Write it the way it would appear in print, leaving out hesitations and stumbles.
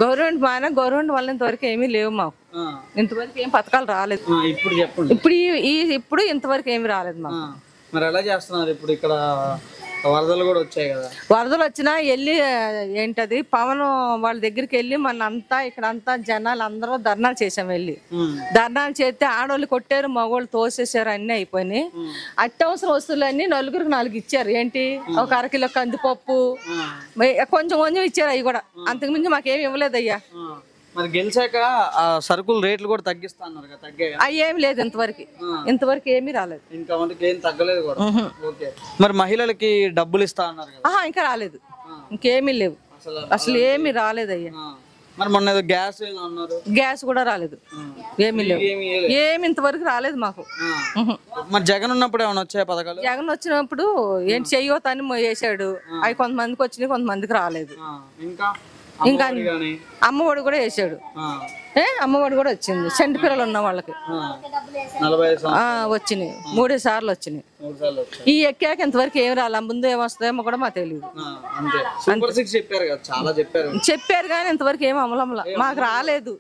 Government వల్ల ఇంతవరకు ఏమీ లేవు మాకు. ఆ, ఇంతవరకు ఏం పథకాలు రాలేదు. ఇప్పుడు చెప్పండి. ఇప్పుడు ఇంతవరకు ఏమి రాలేదు మాకు. మరి ఎలా చేస్తున్నారు ఇప్పుడు? ఇక్కడ వరదలు కూడా వచ్చాయి కదా. వరదలు వచ్చినా వెళ్ళి ఏంటది పవన్ వాళ్ళ దగ్గరికి వెళ్ళి మనంతా ఇక్కడంతా జనాలు అందరూ ధర్నాలు చేసాం. వెళ్ళి ధర్నాలు చేస్తే ఆడవాళ్ళు కొట్టారు, మగవాళ్ళు తోసేసారు, అన్నీ అయిపోయినాయి. అత్యవసర వస్తువులన్నీ నలుగురికి 4 ఇచ్చారు. ఏంటి, ఒక అరకిలో కందిపప్పు కొంచెం కొంచెం ఇచ్చారు. అవి కూడా అంతకుమించి మాకేమి ఇవ్వలేదు అయ్యా. మరి గెలిచాక ఆ సరుకుల రేట్లు కూడా తగ్గిస్తా అన్నారు కదా, తగ్గాయి? అవి ఏమి లేదు ఇంతవరకు ఏమీ రాలేదు. ఇంకా మనకి ఏం తగ్గలేదు కూడా. ఓకే. మరి మహిళలకి డబ్బులు ఇస్తా అన్నారు కదా? ఇంకా రాలేదు. ఇంకేమీ లేవు, అసలు ఏమీ రాలేదు అయ్యా. మరి మొన్న ఏదో గ్యాస్ అన్నారు, గ్యాస్ కూడా రాలేదు. ఏమీ లేవు, ఏమి ఇంతవరకు రాలేదు మాకు. మరి జగన్ ఉన్నప్పుడు ఏమైనా వచ్చాయి పథకాలు? జగన్ వచ్చినప్పుడు ఏంటి చెయ్యొద్దు అని వేసాడు. అవి కొంతమందికి వచ్చినాయి, కొంతమందికి రాలేదు. ఇంకా అమ్మఒడి కూడా వేసాడు. అమ్మఒడి కూడా వచ్చింది చంటి పిల్లలు ఉన్న వాళ్ళకి. వచ్చినాయి 3 సార్లు వచ్చినాయి. ఈ ఎక్కాక ఇంతవరకు ఏం రాలే. ముందు ఏమొస్తాయేమో కూడా మాకు తెలియదు. చెప్పారు కానీ ఇంతవరకు ఏం అమలు మాకు రాలేదు.